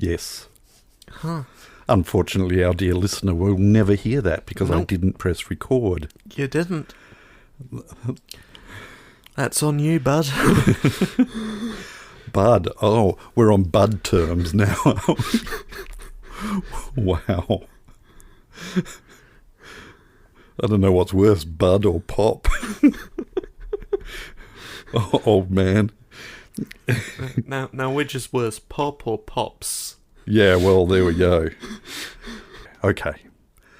Yes. Huh. Unfortunately, our dear listener will never hear that because I Nope. didn't press record. You didn't. That's on you, bud. Bud. Oh, we're on bud terms now. Wow. I don't know what's worse, bud or pop. Oh, old man. Now which is worse, pop or pops? Yeah, well, there we go. Okay.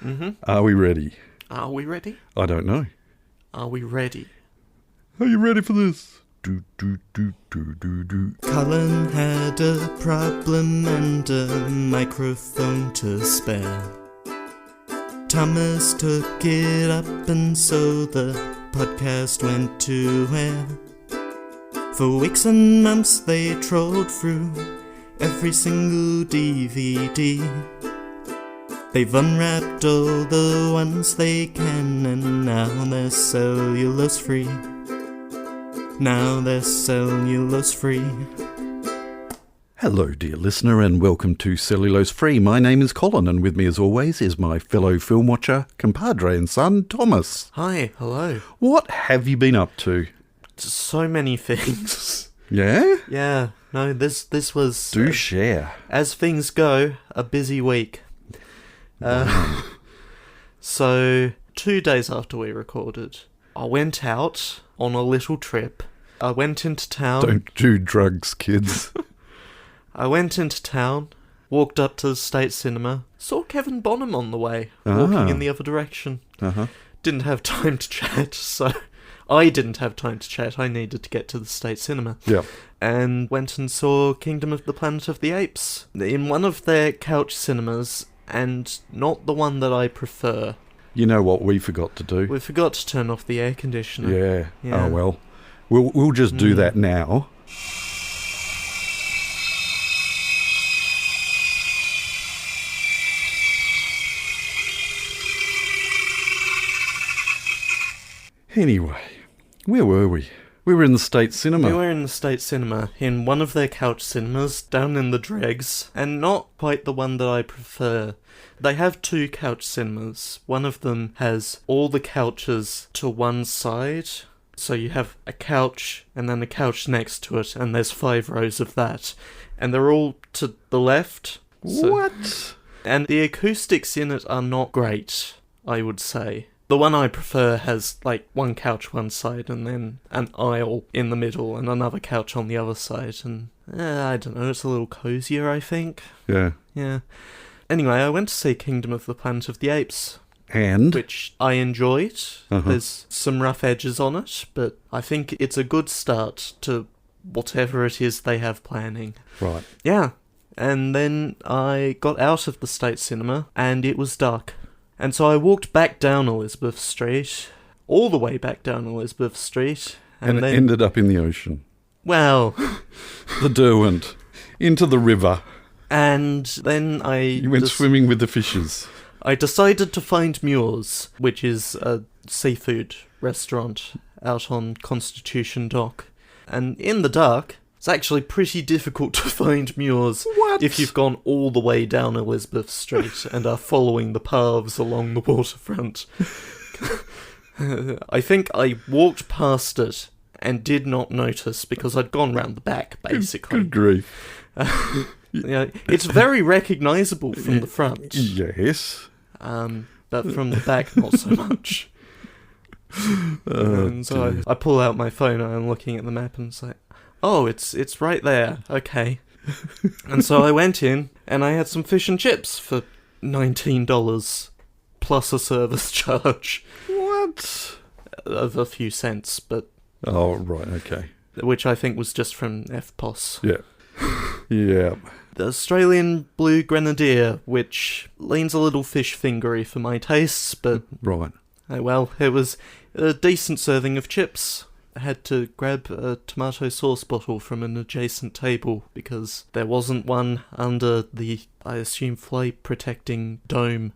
Mm-hmm. Are we ready? Are we ready? I don't know. Are we ready? Are you ready for this? Do, do, do, do, do, do. Colin had a problem and a microphone to spare. Thomas took it up and so the podcast went to air. For weeks and months they trolled through every single DVD. They've unwrapped all the ones they can and now they're cellulose free. Now they're cellulose free. Hello, dear listener, and welcome to Cellulose Free. My name is Colin, and with me, as always, is my fellow film watcher, compadre and son, Thomas. Hi, hello. What have you been up to? So many things. Yeah? Yeah, no, this was... Do share. As things go, a busy week. So, 2 days after we recorded, I went out on a little trip. I went into town. Don't do drugs, kids. I went into town, walked up to the State Cinema, saw Kevin Bonham on the way, walking in the other direction. Uh-huh. Didn't have time to chat, so I didn't have time to chat. I needed to get to the State Cinema. Yeah. And went and saw Kingdom of the Planet of the Apes in one of their couch cinemas, and not the one that I prefer. You know what we forgot to do? We forgot to turn off the air conditioner. Yeah. Oh, well. We'll just do that now. Anyway, where were we? We were in the State Cinema. We were in the State Cinema, in one of their couch cinemas, down in the dregs, and not quite the one that I prefer. They have two couch cinemas. One of them has all the couches to one side, so you have a couch, and then a couch next to it, and there's 5 rows of that. And they're all to the left. What? And the acoustics in it are not great, I would say. The one I prefer has, like, one couch one side and then an aisle in the middle and another couch on the other side. And, I don't know, it's a little cozier, I think. Yeah. Yeah. Anyway, I went to see Kingdom of the Planet of the Apes. And? Which I enjoyed. Uh-huh. There's some rough edges on it, but I think it's a good start to whatever it is they have planning. Right. Yeah. And then I got out of the State Cinema and it was dark. And so I walked back down Elizabeth Street, all the way back down Elizabeth Street. And it then, ended up in the ocean. well, The Derwent. Into the river. and then You went swimming with the fishes. I decided to find Muir's, which is a seafood restaurant out on Constitution Dock. And in the dark, it's actually pretty difficult to find Muir's What? if you've gone all the way down Elizabeth Street and are following the paths along the waterfront. I think I walked past it and did not notice because I'd gone round the back, basically. Good grief. Yeah, it's very recognisable from the front, Yes. but from the back, not so much. And so I pull out my phone and I'm looking at the map and it's like, oh, it's right there, okay. And so I went in and I had some fish and chips for $19 plus a service charge. What? Of a few cents, but Oh, right, okay. which I think was just from FPOS. Yeah. Yeah. The Australian Blue Grenadier, which leans a little fish fingery for my tastes, but Right. oh well, it was a decent serving of chips. I had to grab a tomato sauce bottle from an adjacent table because there wasn't one under the, I assume, fly-protecting dome.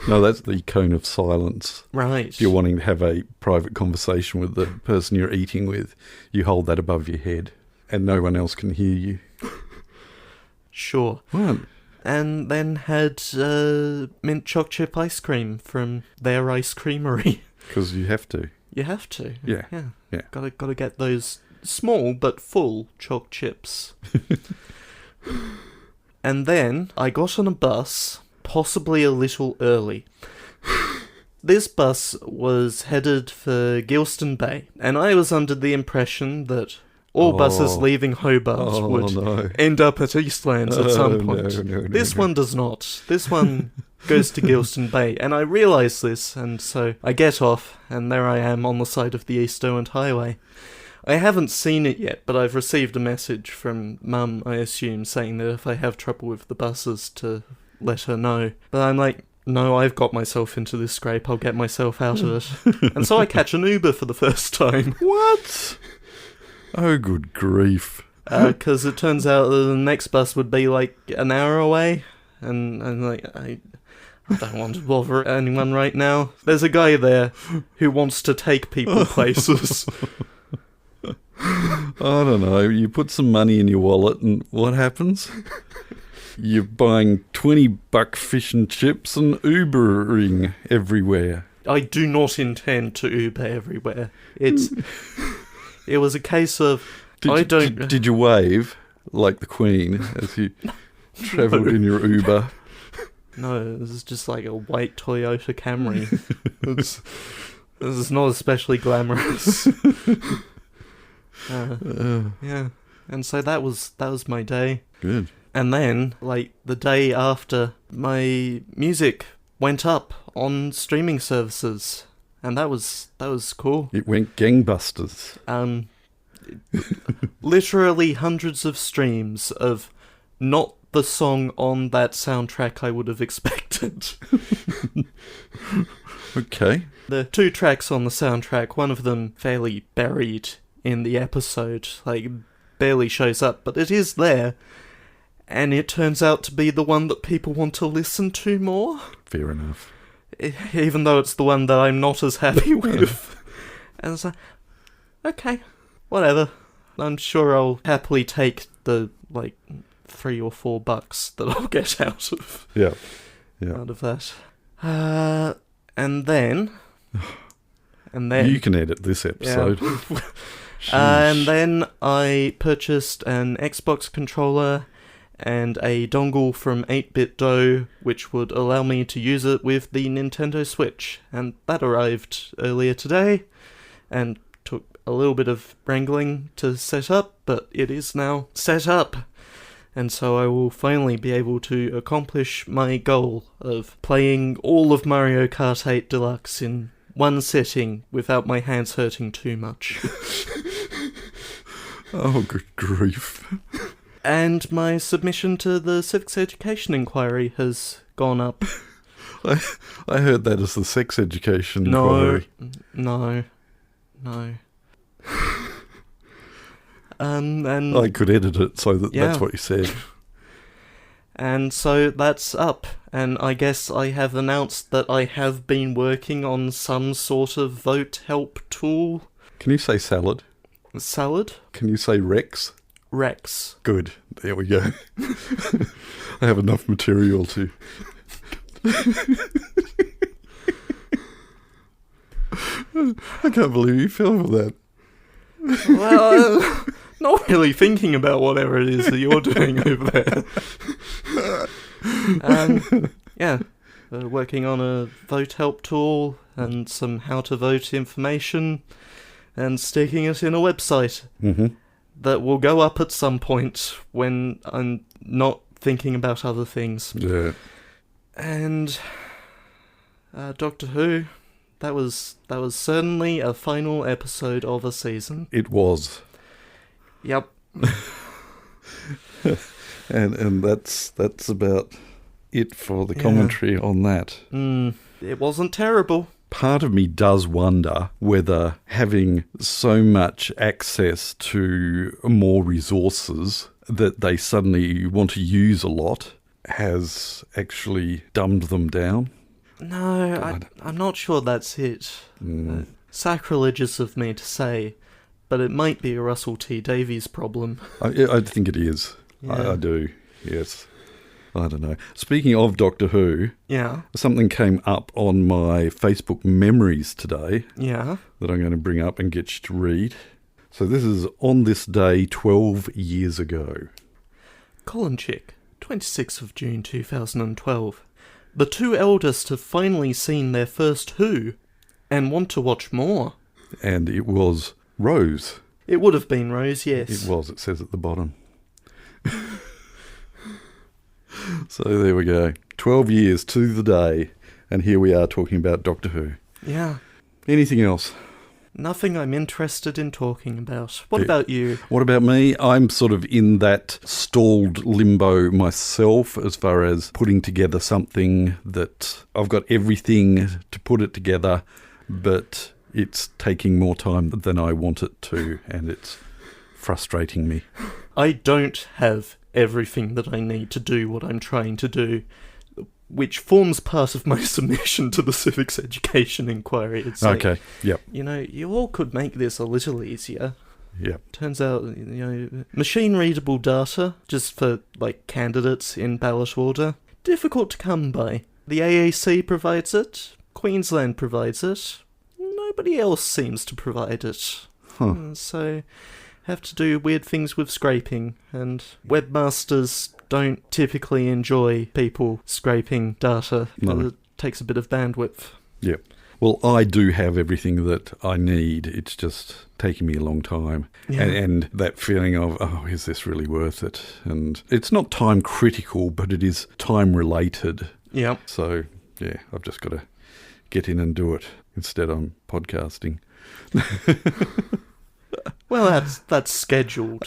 No, that's the cone of silence. Right. If you're wanting to have a private conversation with the person you're eating with, you hold that above your head and no one else can hear you. sure. What? And then had mint choc chip ice cream from their ice creamery. Because you have to. You have to. Yeah. Yeah. Gotta get those small but full choc chips. And then I got on a bus, possibly a little early. This bus was headed for Gilston Bay, and I was under the impression that all buses leaving Hobart would end up at Eastlands at some point. This one does not. This one goes to Gilston Bay, and I realise this, and so I get off, and there I am on the side of the East Derwent Highway. I haven't seen it yet, but I've received a message from Mum, I assume, saying that if I have trouble with the buses to let her know. But I'm like, no, I've got myself into this scrape, I'll get myself out of it. And so I catch an Uber for the first time. What? Oh, good grief. Because it turns out that the next bus would be like an hour away, and I'm like, I don't want to bother anyone right now. There's a guy there who wants to take people places. I don't know, you put some money in your wallet and what happens? You're buying $20 fish and chips and Ubering everywhere. I do not intend to Uber everywhere. It was a case of, Did you wave like the Queen as you travelled in your Uber? No, this is just like a white Toyota Camry. This is not especially glamorous. Yeah, and so that was my day. Good. And then, like, the day after, my music went up on streaming services, and that was cool. It went gangbusters. Literally hundreds of streams of not the song on that soundtrack I would have expected. Okay. The 2 tracks on the soundtrack, one of them fairly buried in the episode, like, barely shows up, but it is there, and it turns out to be the one that people want to listen to more. Fair enough. Even though it's the one that I'm not as happy with. And it's like, okay, whatever. I'm sure I'll happily take the, like, $3 or $4 that I'll get out of that. And then you can edit this episode. Yeah. And then I purchased an Xbox controller and a dongle from 8BitDo, which would allow me to use it with the Nintendo Switch. And that arrived earlier today, and took a little bit of wrangling to set up, but it is now set up. And so I will finally be able to accomplish my goal of playing all of Mario Kart 8 Deluxe in one sitting without my hands hurting too much. Oh, good grief. And my submission to the Civics Education Inquiry has gone up. I heard that as the sex education inquiry. No. And I could edit it so that's what you said. And so that's up, and I guess I have announced that I have been working on some sort of vote help tool. Can you say salad? Salad? Can you say Rex? Rex. Good. There we go. I have enough material to... I can't believe you fell for that. Well, not really thinking about whatever it is that you're doing over there. Working on a vote help tool and some how to vote information and sticking it in a website that will go up at some point when I'm not thinking about other things. Yeah. And Doctor Who, that was certainly a final episode of a season. It was. Yep. and that's about it for the commentary on that. It wasn't terrible. Part of me does wonder whether having so much access to more resources that they suddenly want to use a lot has actually dumbed them down. No, I'm not sure that's it. Sacrilegious of me to say, but it might be a Russell T Davies problem. I think it is. Yeah. I do. Yes. I don't know. Speaking of Doctor Who, Yeah. something came up on my Facebook memories today Yeah. that I'm going to bring up and get you to read. So this is on this day 12 years ago. Colin, 26th of June 2012. The two eldest have finally seen their first Who and want to watch more. And it was Rose. It would have been Rose, yes. It was, it says at the bottom. So there we go. 12 years to the day, and here we are talking about Doctor Who. Yeah. Anything else? Nothing I'm interested in talking about. What about you? What about me? I'm sort of in that stalled limbo myself as far as putting together something that I've got everything to put it together, but it's taking more time than I want it to, and it's frustrating me. I don't have everything that I need to do what I'm trying to do, which forms part of my submission to the civics education inquiry. It's Okay, like, yep. you know, you all could make this a little easier. Yep. Turns out, you know, machine-readable data, just for, like, candidates in ballot order, difficult to come by. The AAC provides it, Queensland provides it, nobody else seems to provide it. Huh. So, have to do weird things with scraping, and webmasters don't typically enjoy people scraping data. No. It takes a bit of bandwidth. Yep. Well, I do have everything that I need. It's just taking me a long time. Yeah. And that feeling of, oh, is this really worth it? And it's not time critical, but it is time related. Yeah. So, yeah, I've just got to get in and do it. Instead, I'm podcasting. Well, that's scheduled.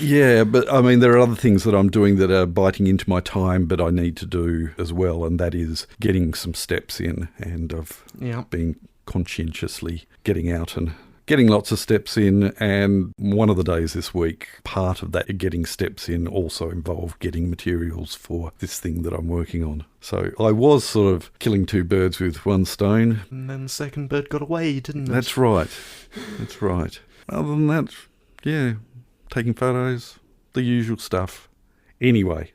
Yeah, but I mean, there are other things that I'm doing that are biting into my time, but I need to do as well, and that is getting some steps in, and I've been conscientiously getting out and getting lots of steps in, and one of the days this week, part of that getting steps in also involved getting materials for this thing that I'm working on. So I was sort of killing two birds with one stone. And then the second bird got away, didn't it? That's right. That's right. Other than that, yeah, taking photos, the usual stuff. Anyway,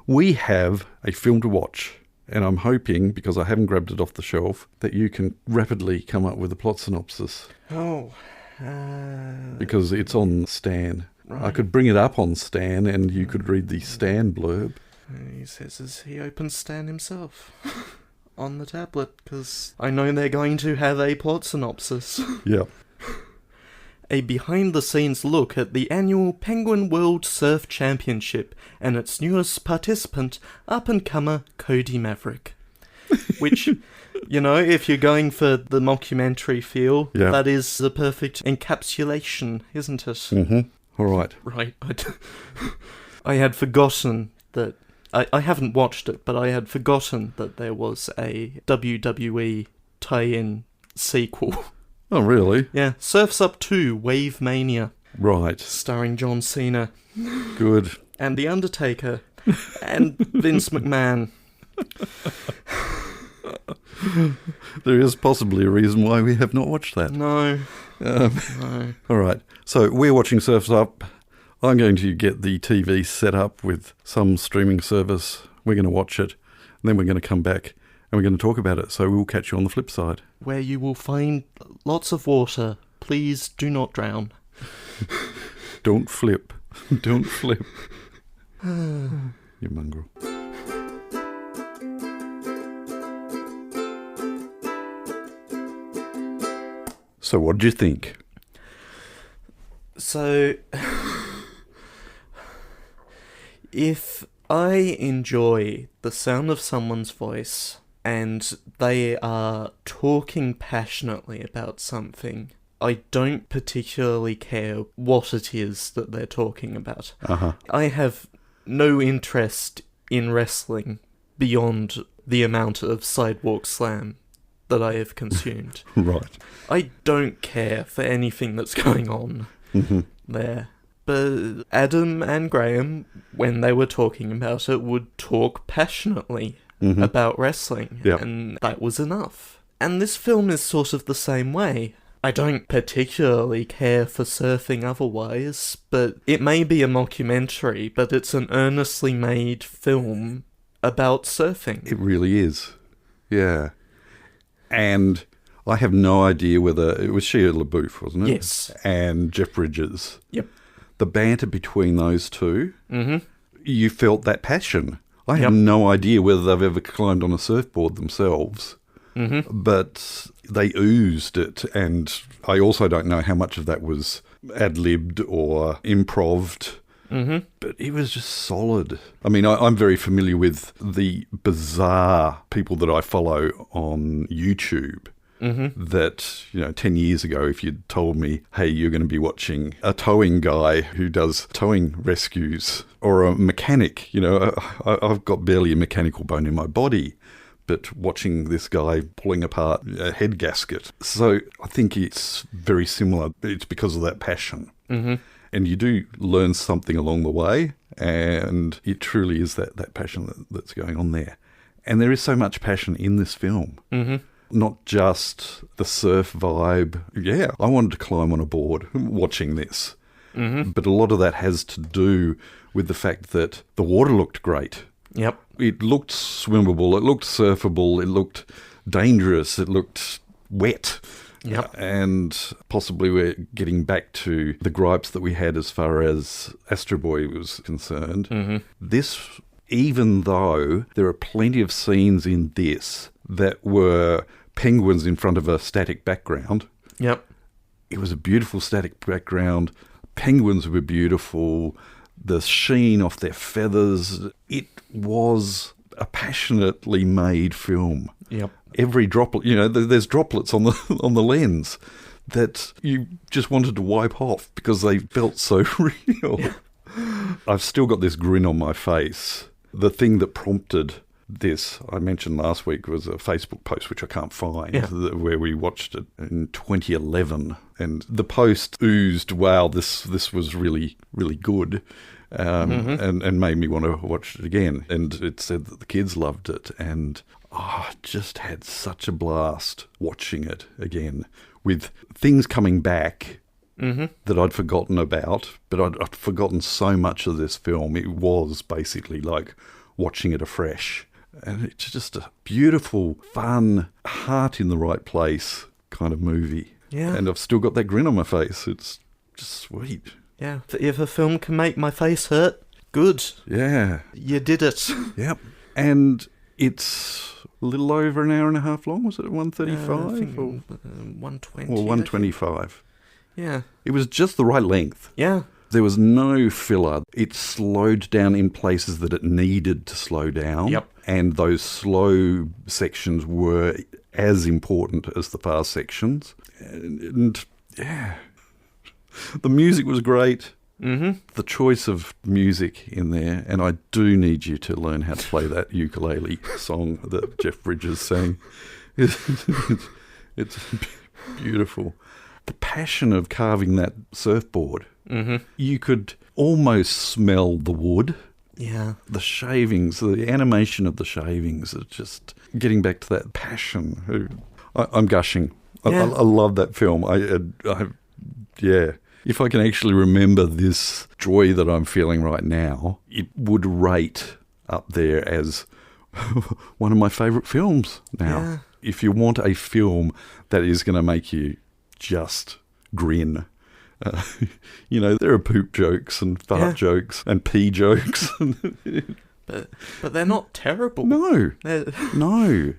we have a film to watch, and I'm hoping, because I haven't grabbed it off the shelf, that you can rapidly come up with a plot synopsis. Oh. Because it's on Stan. Right. I could bring it up on Stan, and you could read the Stan blurb. He says as he opens Stan himself on the tablet, because I know they're going to have a plot synopsis. Yeah. A behind-the-scenes look at the annual Penguin World Surf Championship and its newest participant, up-and-comer Cody Maverick. Which, you know, if you're going for the mockumentary feel, that is the perfect encapsulation, isn't it? Mm-hmm. All right. Right. I had forgotten that... I haven't watched it, but I had forgotten that there was a WWE tie-in sequel. Oh, really? Yeah, Surf's Up 2, Wave Mania. Right. Starring John Cena. Good. And The Undertaker. And Vince McMahon. There is possibly a reason why we have not watched that. No. No. All right. So we're watching Surf's Up. I'm going to get the TV set up with some streaming service. We're going to watch it. And then we're going to come back and we're going to talk about it. So we'll catch you on the flip side. Where you will find lots of water. Please do not drown. Don't flip. Don't flip. You mongrel. So what did you think? So, if I enjoy the sound of someone's voice and they are talking passionately about something, I don't particularly care what it is that they're talking about. Uh-huh. I have no interest in wrestling beyond the amount of Sidewalk Slam that I have consumed. Right. I don't care for anything that's going on there. But Adam and Graham, when they were talking about it, would talk passionately about wrestling, and that was enough. And this film is sort of the same way. I don't particularly care for surfing otherwise, but it may be a mockumentary, but it's an earnestly made film about surfing. It really is. Yeah. And I have no idea whether it was Shia LaBeouf, wasn't it? Yes. And Jeff Bridges. Yep. The banter between those two, you felt that passion. I Yep. have no idea whether they've ever climbed on a surfboard themselves, but they oozed it. And I also don't know how much of that was ad-libbed or improved. But it was just solid. I mean, I'm very familiar with the bizarre people that I follow on YouTube. That, 10 years ago, if you'd told me, hey, you're going to be watching a towing guy who does towing rescues, or a mechanic, I've got barely a mechanical bone in my body, but watching this guy pulling apart a head gasket. So I think it's very similar. It's because of that passion. And you do learn something along the way, and it truly is that passion that's going on there. And there is so much passion in this film. Not just the surf vibe. Yeah, I wanted to climb on a board watching this. But a lot of that has to do with the fact that the water looked great. Yep. It looked swimmable, it looked surfable, it looked dangerous, it looked wet. Yep. And possibly we're getting back to the gripes that we had as far as Astro Boy was concerned. This, even though there are plenty of scenes in this that were penguins in front of a static background. Yep. It was a beautiful static background. Penguins were beautiful. The sheen off their feathers. It was a passionately made film. Yep. Every droplet, there's droplets on the lens that you just wanted to wipe off because they felt so real. Yeah. I've still got this grin on my face. The thing that prompted this, I mentioned last week, was a Facebook post, which I can't find, where we watched it in 2011. And the post oozed, wow, this was really, really good, and made me want to watch it again. And it said that the kids loved it. And I just had such a blast watching it again, with things coming back that I'd forgotten about. But I'd forgotten so much of this film. It was basically like watching it afresh. And it's just a beautiful, fun, heart in the right place kind of movie. Yeah. And I've still got that grin on my face. It's just sweet. Yeah. If a film can make my face hurt, good. Yeah. You did it. Yep. And it's a little over an hour and a half long. Was it 135? I think 120. Or 125. Yeah. It was just the right length. Yeah. There was no filler. It slowed down in places that it needed to slow down. Yep. And those slow sections were as important as the fast sections. And yeah, the music was great. The choice of music in there, and I do need you to learn how to play that ukulele song that Jeff Bridges sang. It's beautiful. The passion of carving that surfboard. You could almost smell the wood. Yeah. The shavings, the animation of the shavings, are just getting back to that passion. I'm gushing. Yeah. I love that film. Yeah. If I can actually remember this joy that I'm feeling right now, it would rate up there as one of my favourite films now. Yeah. If you want a film that is going to make you just grin. There are poop jokes and fart jokes and pee jokes. But they're not terrible. No. No.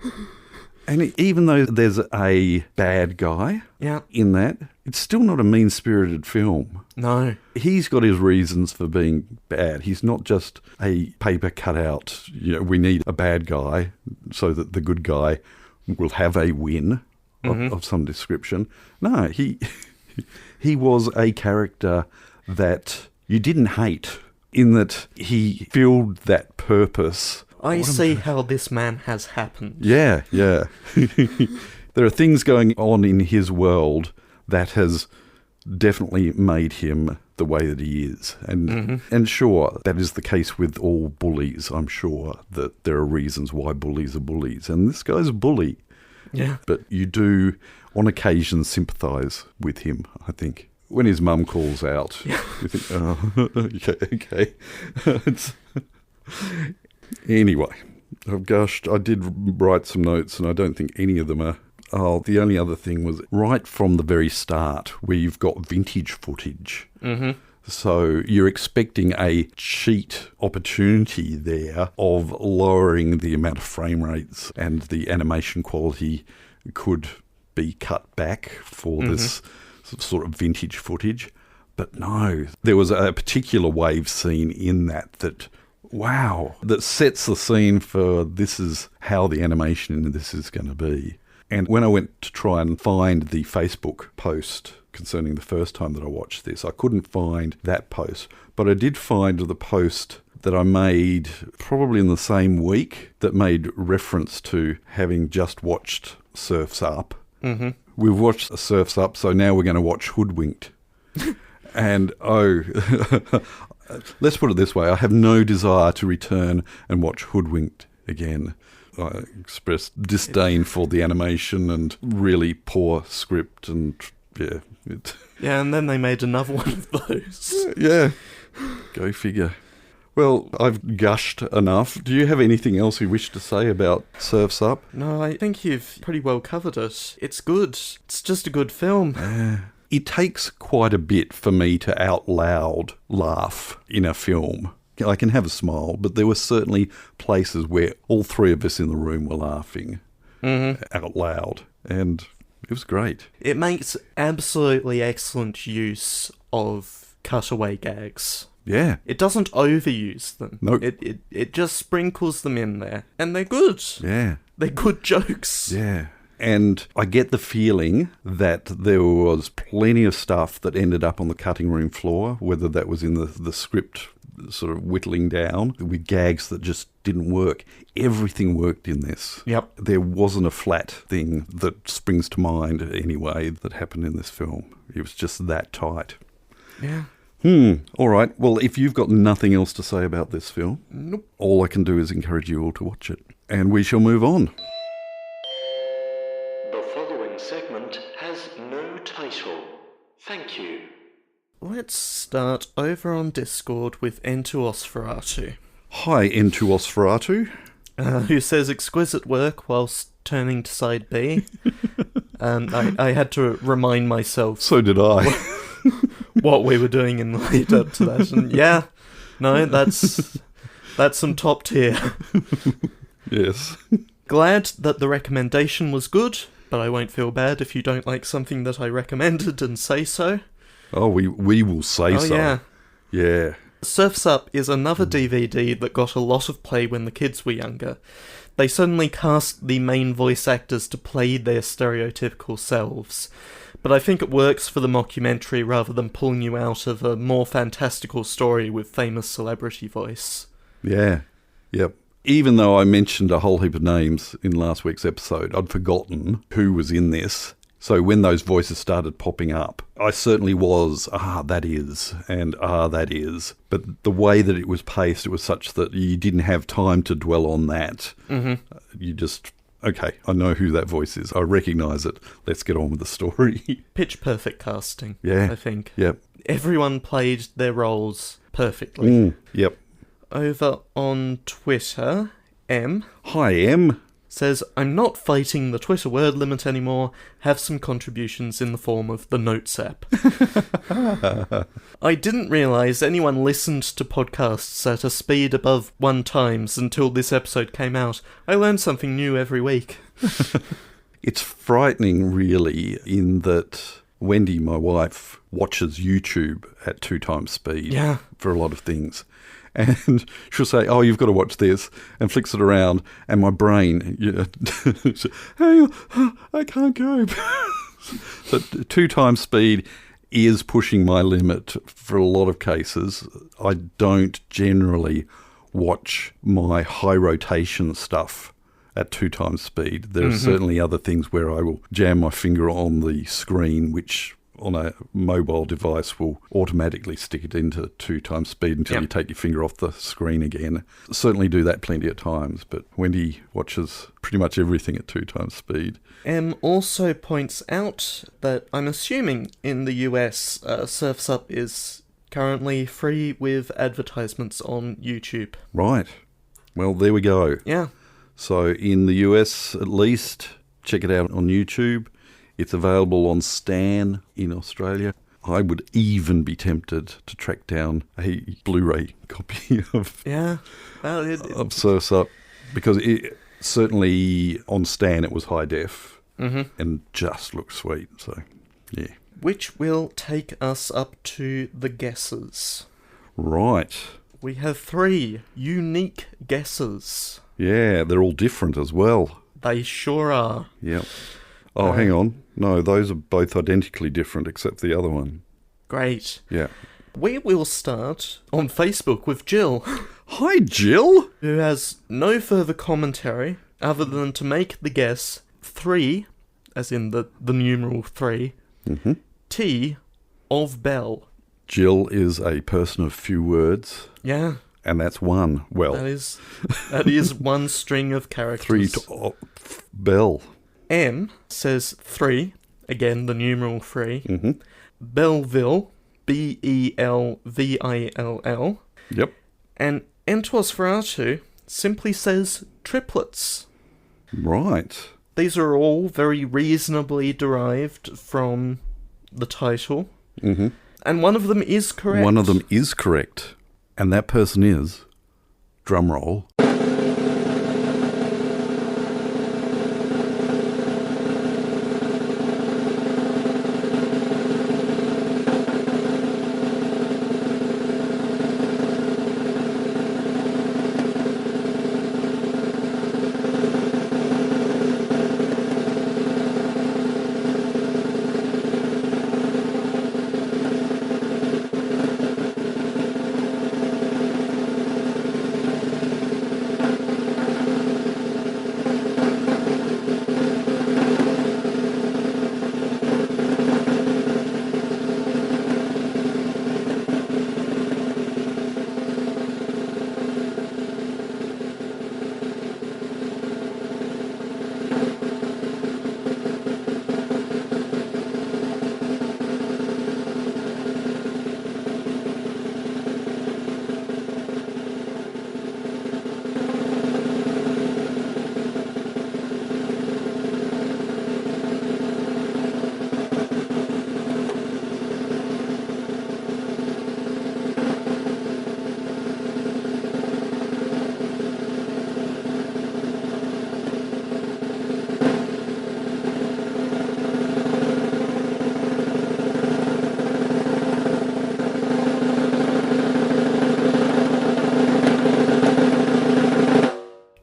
And even though there's a bad guy in that, it's still not a mean-spirited film. No. He's got his reasons for being bad. He's not just a paper cutout. We need a bad guy so that the good guy will have a win of some description. No, he was a character that you didn't hate, in that he filled that purpose. I see how this man has happened. Yeah. There are things going on in his world that has definitely made him the way that he is. And sure, that is the case with all bullies. I'm sure that there are reasons why bullies are bullies. And this guy's a bully. Yeah. But you do, on occasion, sympathise with him, I think. When his mum calls out, you think, oh, okay. Anyway, I've gushed. I did write some notes, and I don't think any of them are. Oh, the only other thing was right from the very start, where you've got vintage footage. Mm-hmm. So you're expecting a cheat opportunity there of lowering the amount of frame rates, and the animation quality could be cut back for this sort of vintage footage. But no, there was a particular wave scene in that wow, that sets the scene for this is how the animation in this is going to be. And when I went to try and find the Facebook post concerning the first time that I watched this, I couldn't find that post. But I did find the post that I made probably in the same week that made reference to having just watched Surf's Up. Mm-hmm. We've watched Surf's Up, so now we're going to watch Hoodwinked. And, let's put it this way. I have no desire to return and watch Hoodwinked again. I expressed disdain for the animation and really poor script and, yeah. Yeah, and then they made another one of those. Yeah. Go figure. Well, I've gushed enough. Do you have anything else you wish to say about Surf's Up? No, I think you've pretty well covered it. It's good. It's just a good film. It takes quite a bit for me to out loud laugh in a film. I can have a smile, but there were certainly places where all three of us in the room were laughing out loud, and it was great. It makes absolutely excellent use of cutaway gags. Yeah. It doesn't overuse them. No. It just sprinkles them in there, and they're good. Yeah. They're good jokes. Yeah. And I get the feeling that there was plenty of stuff that ended up on the cutting room floor, whether that was in the script sort of whittling down with gags that just didn't work. Everything worked in this. Yep. There wasn't a flat thing that springs to mind anyway that happened in this film. It was just that tight. Yeah. All right. Well, if you've got nothing else to say about this film, Nope. all I can do is encourage you all to watch it. And we shall move on. The following segment has no title. Thank you. Let's start over on Discord with N2Osferatu, Hi, N2Osferatu. who says exquisite work whilst turning to side B. I had to remind myself So did I. what we were doing in the lead up to that, and yeah, no, that's some top tier. Yes. Glad that the recommendation was good, but I won't feel bad if you don't like something that I recommended and say so. Oh, we will say so. Yeah. Yeah. Surf's Up is another DVD that got a lot of play when the kids were younger. They suddenly cast the main voice actors to play their stereotypical selves. But I think it works for the mockumentary rather than pulling you out of a more fantastical story with famous celebrity voice. Yeah. Yep. Even though I mentioned a whole heap of names in last week's episode, I'd forgotten who was in this. So when those voices started popping up, I certainly was, that is, and that is. But the way that it was paced, it was such that you didn't have time to dwell on that. Mm-hmm. You just, okay, I know who that voice is. I recognise it. Let's get on with the story. Pitch perfect casting, Yeah. I think. Yep. Everyone played their roles perfectly. Yep. Over on Twitter, M Hi, Em. says, I'm not fighting the Twitter word limit anymore, have some contributions in the form of the Notes app. I didn't realise anyone listened to podcasts at a speed above 1 times until this episode came out. I learn something new every week. It's frightening, really, in that Wendy, my wife, watches YouTube at 2 times speed for a lot of things. And she'll say, oh, you've got to watch this, and flicks it around, and my brain, hey, I can't cope. But 2 times speed is pushing my limit for a lot of cases. I don't generally watch my high rotation stuff at 2 times speed. There are certainly other things where I will jam my finger on the screen, which on a mobile device will automatically stick it into 2 times speed until you take your finger off the screen again. Certainly do that plenty of times, but Wendy watches pretty much everything at 2 times speed. M also points out that I'm assuming in the US, Surf's Up is currently free with advertisements on YouTube. Right. Well, there we go. Yeah. So in the US, at least, check it out on YouTube. It's available on Stan in Australia. I would even be tempted to track down a Blu-ray copy of Surf's Up, because it certainly on Stan it was high def and just looked sweet. So, yeah. Which will take us up to the guesses. Right. We have 3 unique guesses. Yeah, they're all different as well. They sure are. Yep. Oh, hang on. No, those are both identically different except the other one. Great. Yeah. We will start on Facebook with Jill. Hi, Jill! Who has no further commentary other than to make the guess 3, as in the numeral 3, T of Bell. Jill is a person of few words. Yeah. And that's one. Well, that is one string of characters. 3 to Bell. M says 3, again the numeral 3. Belleville, Belvill. Yep. And Entosferatu simply says triplets. Right. These are all very reasonably derived from the title. And one of them is correct. One of them is correct. And that person is, drumroll,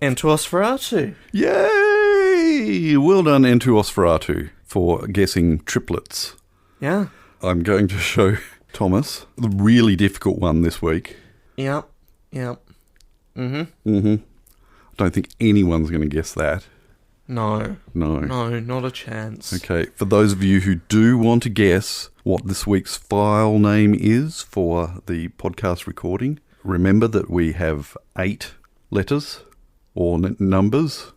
Entosferatu. Yay! Well done, Entosferatu, for guessing triplets. Yeah. I'm going to show Thomas the really difficult one this week. Yep. I don't think anyone's going to guess that. No. No. No, not a chance. Okay, for those of you who do want to guess what this week's file name is for the podcast recording, remember that we have 8 letters or numbers.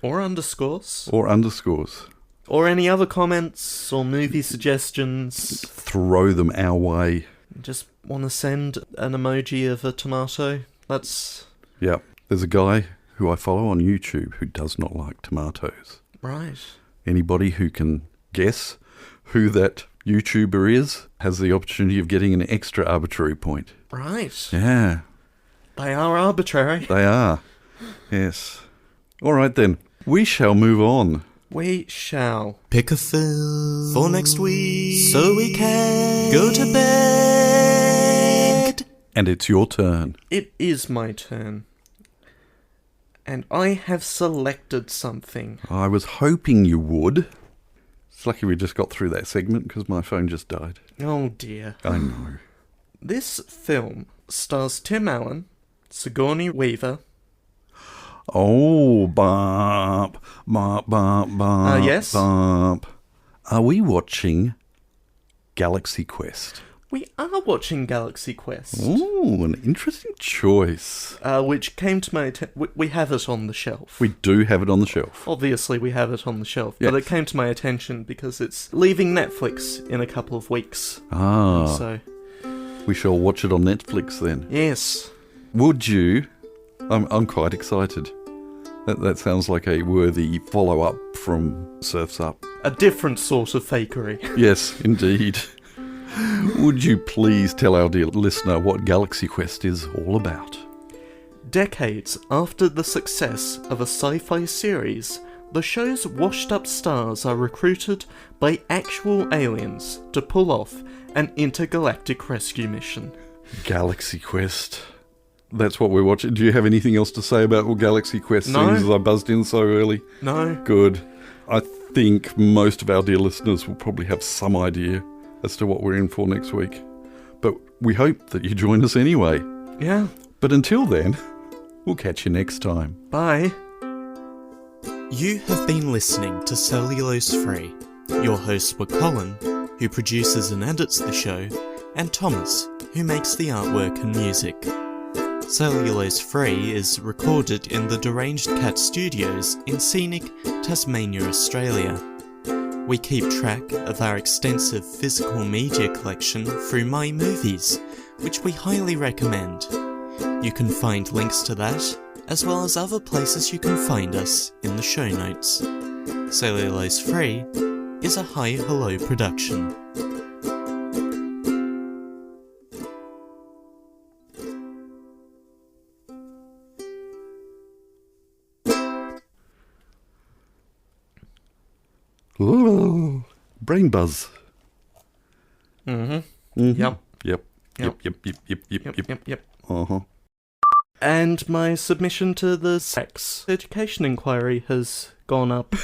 Or underscores. Or underscores. Or any other comments or movie suggestions. Throw them our way. Just want to send an emoji of a tomato. That's... Yeah. There's a guy who I follow on YouTube who does not like tomatoes. Right. Anybody who can guess who that YouTuber is has the opportunity of getting an extra arbitrary point. Right. Yeah. They are arbitrary. They are. Yes. All right then. We shall move on. We shall. Pick a film for next week so we can go to bed. And it's your turn. It is my turn. And I have selected something. I was hoping you would. It's lucky we just got through that segment because my phone just died. Oh dear. I know. This film stars Tim Allen, Sigourney Weaver. Oh, bump, bump, bump, bump, Yes? bump. Are we watching Galaxy Quest. We are watching Galaxy Quest. Ooh, an interesting choice. Which came to my attention. We have it on the shelf. We do have it on the shelf. Obviously, we have it on the shelf. Yes. But it came to my attention because it's leaving Netflix in a couple of weeks. Ah, So, we shall watch it on Netflix then. yes. Would you? I'm quite excited. That sounds like a worthy follow-up from Surf's Up. A different sort of fakery. Yes, indeed. Would you please tell our dear listener what Galaxy Quest is all about? Decades after the success of a sci-fi series, the show's washed-up stars are recruited by actual aliens to pull off an intergalactic rescue mission. Galaxy Quest. That's what we're watching. Do you have anything else to say about what Galaxy Quest No. seems as I buzzed in so early? No? Good. I think most of our dear listeners will probably have some idea as to what we're in for next week. But we hope that you join us anyway. Yeah. But until then, we'll catch you next time. Bye. You have been listening to Cellulose Free. Your hosts were Colin, who produces and edits the show, and Thomas, who makes the artwork and music. Cellulose Free is recorded in the Deranged Cat Studios in scenic Tasmania, Australia. We keep track of our extensive physical media collection through My Movies, which we highly recommend. You can find links to that, as well as other places you can find us in the show notes. Cellulose Free is a Hi Hello production. Ooh, brain buzz. Mm-hmm. Mm-hmm. Yep. Yep. Yep. Yep. Uh-huh. And my submission to the sex education inquiry has gone up.